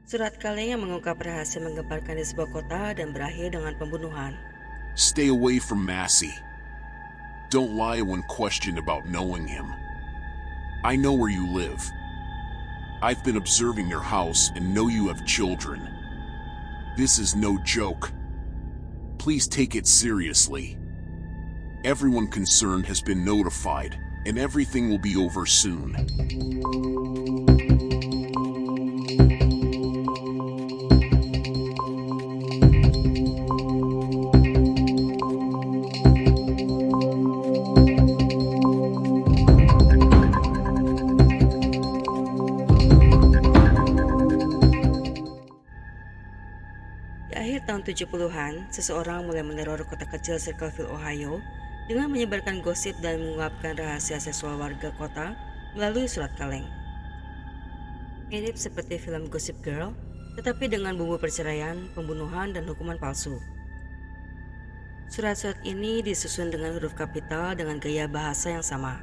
Surat kaleng yang mengungkap rahasia menggemparkan di sebuah kota dan berakhir dengan pembunuhan. Stay away from Massey. Don't lie when questioned about knowing him. I know where you live. I've been observing your house and know you have children. This is no joke. Please take it seriously. Everyone concerned has been notified, and everything will be over soon. Di akhir tahun 70-an, seseorang mulai meneror kota kecil Circleville, Ohio dengan menyebarkan gosip dan mengungkapkan rahasia seksual warga kota melalui surat kaleng. Mirip seperti film Gossip Girl, tetapi dengan bumbu perceraian, pembunuhan, dan hukuman palsu. Surat-surat ini disusun dengan huruf kapital dengan gaya bahasa yang sama.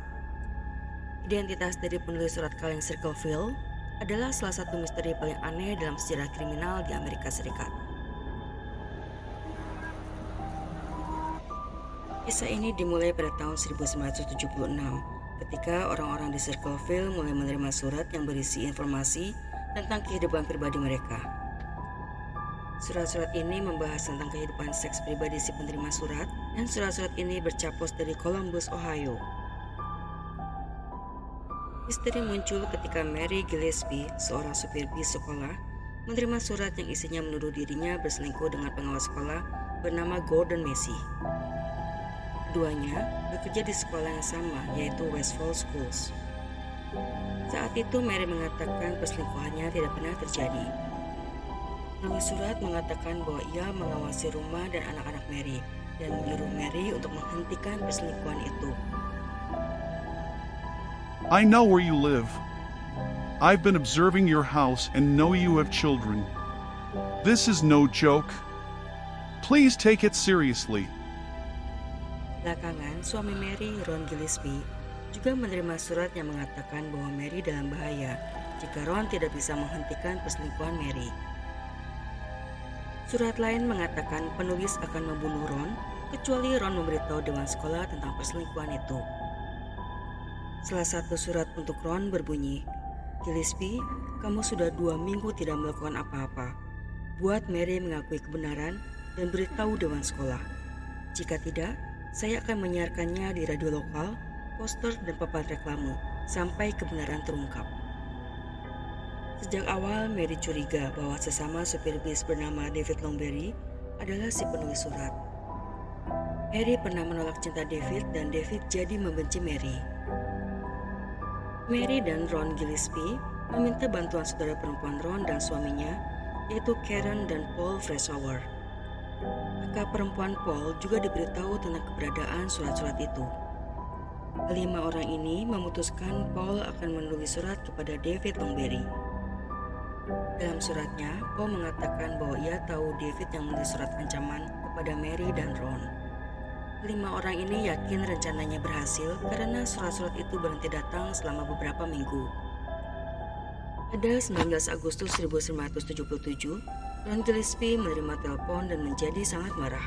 Identitas dari penulis surat kaleng Circleville adalah salah satu misteri paling aneh dalam sejarah kriminal di Amerika Serikat. Kisah ini dimulai pada tahun 1976 ketika orang-orang di Circleville mulai menerima surat yang berisi informasi tentang kehidupan pribadi mereka. Surat-surat ini membahas tentang kehidupan seks pribadi si penerima surat, dan surat-surat ini bercapos dari Columbus, Ohio. Misteri muncul ketika Mary Gillespie, seorang supir bis sekolah, menerima surat yang isinya menuduh dirinya berselingkuh dengan pengawas sekolah bernama Gordon Massey. Keduanya bekerja di sekolah yang sama, yaitu West Falls Schools. Saat itu Mary mengatakan perselingkuhannya tidak pernah terjadi. Penulis surat mengatakan bahwa ia mengawasi rumah dan anak-anak Mary dan menyuruh Mary untuk menghentikan perselingkuhan itu. I know where you live. I've been observing your house and know you have children. This is no joke. Please take it seriously. Belakangan, suami Mary, Ron Gillespie, juga menerima surat yang mengatakan bahwa Mary dalam bahaya jika Ron tidak bisa menghentikan perselingkuhan Mary. Surat lain mengatakan penulis akan membunuh Ron kecuali Ron memberitahu dewan sekolah tentang perselingkuhan itu. Salah satu surat untuk Ron berbunyi, "Gillespie, kamu sudah 2 minggu tidak melakukan apa-apa. Buat Mary mengakui kebenaran dan beritahu dewan sekolah. Jika tidak, saya akan menyiarkannya di radio lokal, poster, dan papan reklame sampai kebenaran terungkap." Sejak awal, Mary curiga bahwa sesama supir bis bernama David Longberry adalah si penulis surat. Mary pernah menolak cinta David dan David jadi membenci Mary. Mary dan Ron Gillespie meminta bantuan saudara perempuan Ron dan suaminya, yaitu Karen dan Paul Freshour. Kakak perempuan Paul juga diberitahu tentang keberadaan surat-surat itu. Kelima orang ini memutuskan Paul akan menulis surat kepada David Longberry. Dalam suratnya, Paul mengatakan bahwa ia tahu David yang menulis surat ancaman kepada Mary dan Ron. Kelima orang ini yakin rencananya berhasil karena surat-surat itu berhenti datang selama beberapa minggu. Pada 19 Agustus 1977, Ron Gillespie menerima telepon dan menjadi sangat marah.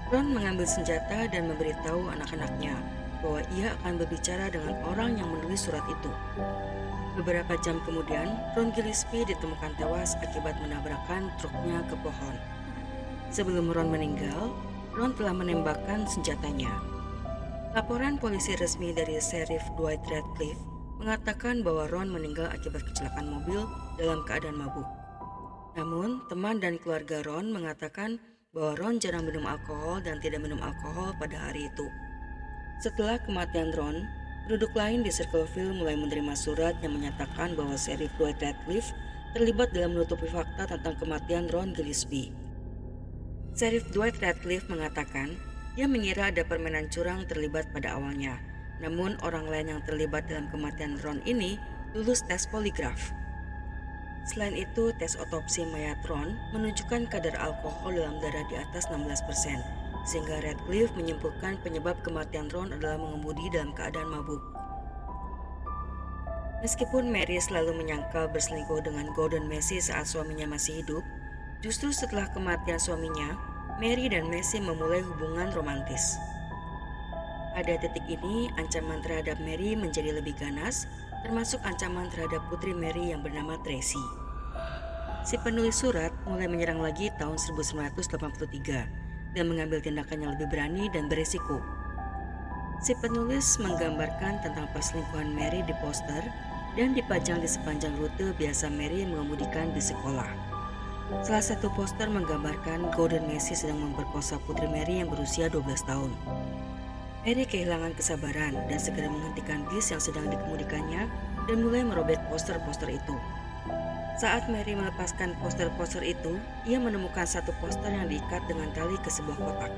Ron mengambil senjata dan memberitahu anak-anaknya bahwa ia akan berbicara dengan orang yang menulis surat itu. Beberapa jam kemudian, Ron Gillespie ditemukan tewas akibat menabrakkan truknya ke pohon. Sebelum Ron meninggal, Ron telah menembakkan senjatanya. Laporan polisi resmi dari Sheriff Dwight Radcliffe mengatakan bahwa Ron meninggal akibat kecelakaan mobil dalam keadaan mabuk. Namun, teman dan keluarga Ron mengatakan bahwa Ron jarang minum alkohol dan tidak minum alkohol pada hari itu. Setelah kematian Ron, penduduk lain di Circleville mulai menerima surat yang menyatakan bahwa Sheriff Dwight Radcliffe terlibat dalam menutupi fakta tentang kematian Ron Gillespie. Sheriff Dwight Radcliffe mengatakan dia mengira ada permainan curang terlibat pada awalnya, namun orang lain yang terlibat dalam kematian Ron ini lulus tes poligraf. Selain itu, tes otopsi mayat Ron menunjukkan kadar alkohol dalam darah di atas 16%, sehingga Radcliffe menyimpulkan penyebab kematian Ron adalah mengemudi dalam keadaan mabuk. Meskipun Mary selalu menyangkal berselingkuh dengan Gordon Massey saat suaminya masih hidup, justru setelah kematian suaminya, Mary dan Massey memulai hubungan romantis. Pada titik ini, ancaman terhadap Mary menjadi lebih ganas, termasuk ancaman terhadap putri Mary yang bernama Tracy. Si penulis surat mulai menyerang lagi tahun 1983 dan mengambil tindakan yang lebih berani dan berisiko. Si penulis menggambarkan tentang perselingkuhan Mary di poster dan dipajang di sepanjang rute biasa Mary mengemudikan di sekolah. Salah satu poster menggambarkan Gordon Massey sedang memperkosa putri Mary yang berusia 12 tahun. Mary kehilangan kesabaran dan segera menghentikan bis yang sedang dikemudikannya dan mulai merobek poster-poster itu. Saat Mary melepaskan poster-poster itu, ia menemukan satu poster yang diikat dengan tali ke sebuah kotak.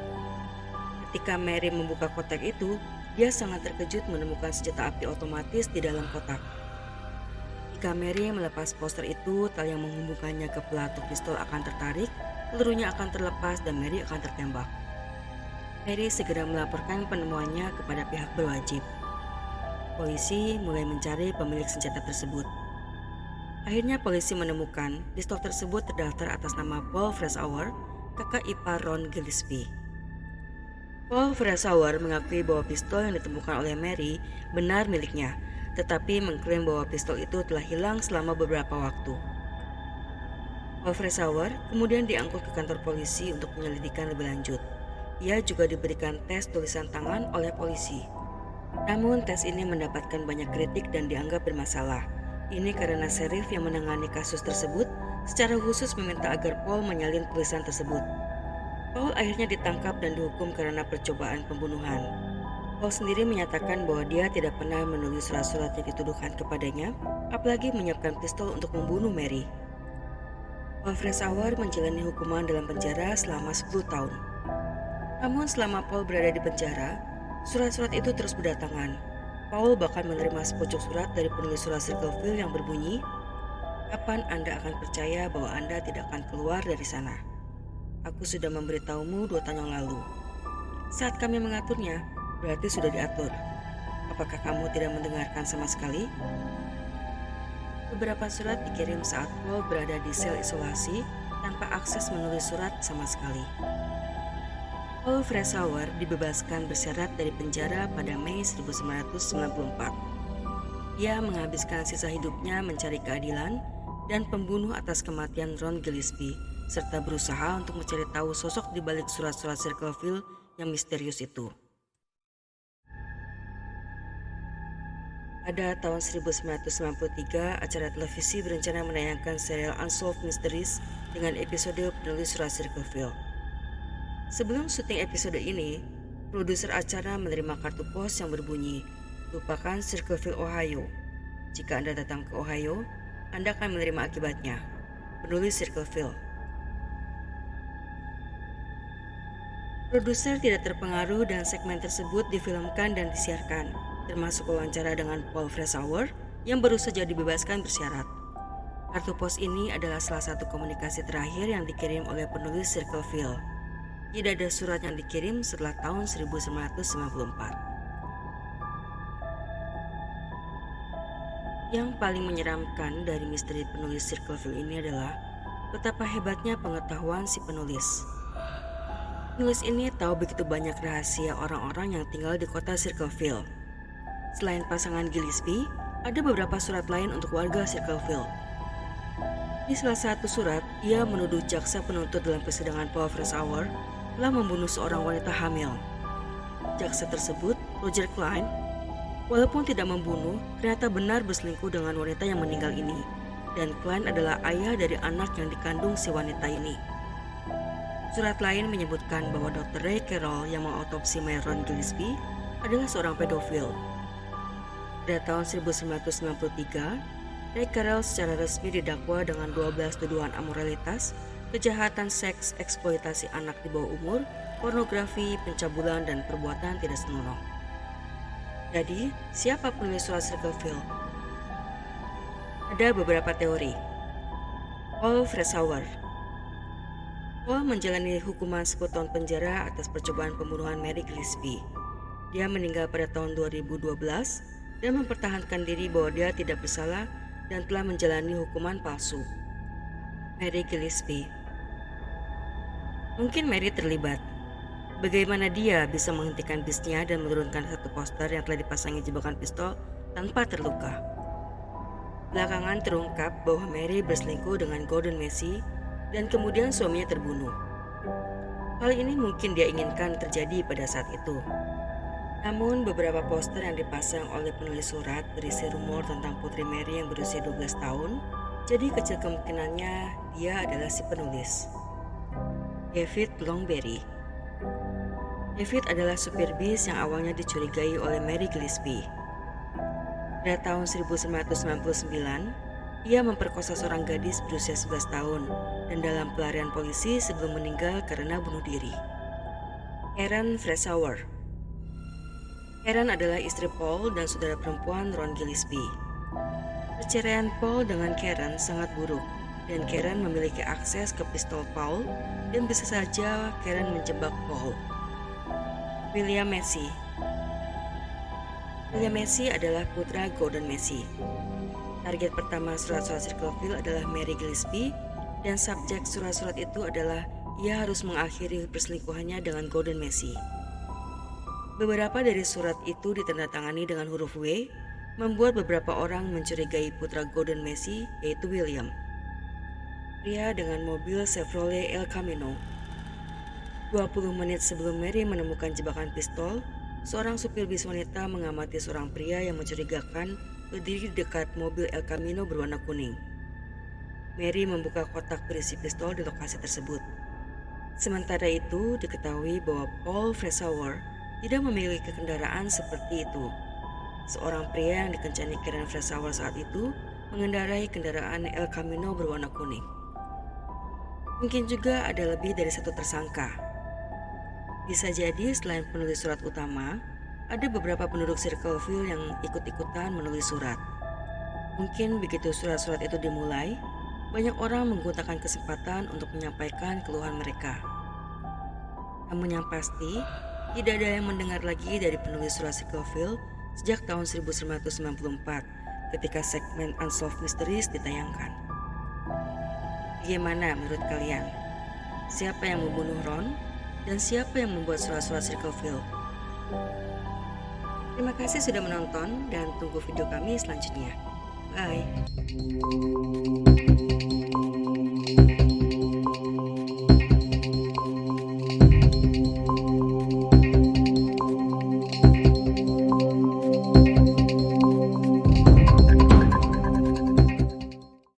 Ketika Mary membuka kotak itu, dia sangat terkejut menemukan senjata api otomatis di dalam kotak. Jika Mary melepas poster itu, tali yang menghubungkannya ke pelatuk pistol akan tertarik, pelurunya akan terlepas dan Mary akan tertembak. Mary segera melaporkan penemuannya kepada pihak berwajib. Polisi mulai mencari pemilik senjata tersebut. Akhirnya polisi menemukan pistol tersebut terdaftar atas nama Paul Freshour, kakak ipar Ron Gillespie. Paul Freshour mengakui bahwa pistol yang ditemukan oleh Mary benar miliknya, tetapi mengklaim bahwa pistol itu telah hilang selama beberapa waktu. Paul Freshour kemudian diangkut ke kantor polisi untuk penyelidikan lebih lanjut. Ia juga diberikan tes tulisan tangan oleh polisi. Namun tes ini mendapatkan banyak kritik dan dianggap bermasalah. Ini karena sheriff yang menangani kasus tersebut secara khusus meminta agar Paul menyalin tulisan tersebut. Paul akhirnya ditangkap dan dihukum karena percobaan pembunuhan. Paul sendiri menyatakan bahwa dia tidak pernah menulis surat-surat yang dituduhkan kepadanya, apalagi menyiapkan pistol untuk membunuh Mary. Paul Freshour menjalani hukuman dalam penjara selama 10 tahun. Namun selama Paul berada di penjara, surat-surat itu terus berdatangan. Paul bahkan menerima sepucuk surat dari penulis surat Circleville yang berbunyi, "Kapan Anda akan percaya bahwa Anda tidak akan keluar dari sana? Aku sudah memberitahumu 2 tahun yang lalu. Saat kami mengaturnya, berarti sudah diatur. Apakah kamu tidak mendengarkan sama sekali?" Beberapa surat dikirim saat Paul berada di sel isolasi tanpa akses menulis surat sama sekali. Paul Freshour dibebaskan bersyarat dari penjara pada Mei 1994. Ia menghabiskan sisa hidupnya mencari keadilan dan pembunuh atas kematian Ron Gillespie, serta berusaha untuk mencari tahu sosok di balik surat-surat Circleville yang misterius itu. Pada tahun 1993, acara televisi berencana menayangkan serial Unsolved Mysteries dengan episode penulis surat Circleville. Sebelum syuting episode ini, produser acara menerima kartu pos yang berbunyi, "Lupakan Circleville, Ohio. Jika Anda datang ke Ohio, Anda akan menerima akibatnya. Penulis Circleville." Produser tidak terpengaruh dan segmen tersebut difilmkan dan disiarkan, termasuk wawancara dengan Paul Freshour yang baru saja dibebaskan bersyarat. Kartu pos ini adalah salah satu komunikasi terakhir yang dikirim oleh penulis Circleville. Tidak ada surat yang dikirim setelah tahun 1994. Yang paling menyeramkan dari misteri penulis Circleville ini adalah betapa hebatnya pengetahuan si penulis. Penulis ini tahu begitu banyak rahasia orang-orang yang tinggal di kota Circleville. Selain pasangan Gillespie, ada beberapa surat lain untuk warga Circleville. Di salah satu surat, ia menuduh jaksa penuntut dalam persidangan Paul Freshour telah membunuh seorang wanita hamil. Jaksa tersebut, Roger Klein, walaupun tidak membunuh, ternyata benar berselingkuh dengan wanita yang meninggal ini, dan Klein adalah ayah dari anak yang dikandung si wanita ini. Surat lain menyebutkan bahwa Dr. Ray Carroll yang mengautopsi Ron Gillespie adalah seorang pedofil. Pada tahun 1993, Ray Carroll secara resmi didakwa dengan 12 tuduhan amoralitas, kejahatan seks, eksploitasi anak di bawah umur, pornografi, pencabulan, dan perbuatan tidak senonoh. Jadi, siapa penulis surat Circleville? Ada beberapa teori. Paul Freshour. Paul menjalani hukuman 10 tahun penjara atas percobaan pembunuhan Mary Gillespie. Dia meninggal pada tahun 2012 dan mempertahankan diri bahwa dia tidak bersalah dan telah menjalani hukuman palsu. Mary Gillespie. Mungkin Mary terlibat. Bagaimana dia bisa menghentikan bisnya dan menurunkan satu poster yang telah dipasangi jebakan pistol tanpa terluka? Belakangan terungkap bahwa Mary berselingkuh dengan Gordon Massey dan kemudian suaminya terbunuh. Hal ini mungkin dia inginkan terjadi pada saat itu. Namun beberapa poster yang dipasang oleh penulis surat berisi rumor tentang Putri Mary yang berusia 12 tahun, jadi kecil kemungkinannya dia adalah si penulis. David Longberry. David adalah supir bis yang awalnya dicurigai oleh Mary Gillespie. Pada tahun 1999, ia memperkosa seorang gadis berusia 11 tahun dan dalam pelarian polisi sebelum meninggal karena bunuh diri. Karen Freshour. Karen adalah istri Paul dan saudara perempuan Ron Gillespie. Perceraian Paul dengan Karen sangat buruk dan Karen memiliki akses ke pistol Paul dan bisa saja Karen menjebak Paul. William Massey. William Massey adalah putra Gordon Massey. Target pertama surat-surat Circleville adalah Mary Gillespie dan subjek surat-surat itu adalah ia harus mengakhiri perselingkuhannya dengan Gordon Massey. Beberapa dari surat itu ditandatangani dengan huruf W, membuat beberapa orang mencurigai putra Gordon Massey, yaitu William. Pria dengan mobil Chevrolet El Camino. 20 menit sebelum Mary menemukan jebakan pistol, seorang supir bis wanita mengamati seorang pria yang mencurigakan berdiri di dekat mobil El Camino berwarna kuning. Mary membuka kotak berisi pistol di lokasi tersebut. Sementara itu, diketahui bahwa Paul Freshour tidak memiliki kendaraan seperti itu. Seorang pria yang dikencani Karen Freshour saat itu mengendarai kendaraan El Camino berwarna kuning. Mungkin juga ada lebih dari satu tersangka. Bisa jadi selain penulis surat utama, ada beberapa penduduk Circleville yang ikut-ikutan menulis surat. Mungkin begitu surat-surat itu dimulai, banyak orang menggunakan kesempatan untuk menyampaikan keluhan mereka. Namun yang pasti, tidak ada yang mendengar lagi dari penulis surat Circleville sejak tahun 1994 ketika segmen Unsolved Mysteries ditayangkan. Bagaimana menurut kalian? Siapa yang membunuh Ron? Dan siapa yang membuat surat-surat Circleville? Terima kasih sudah menonton dan tunggu video kami selanjutnya. Bye.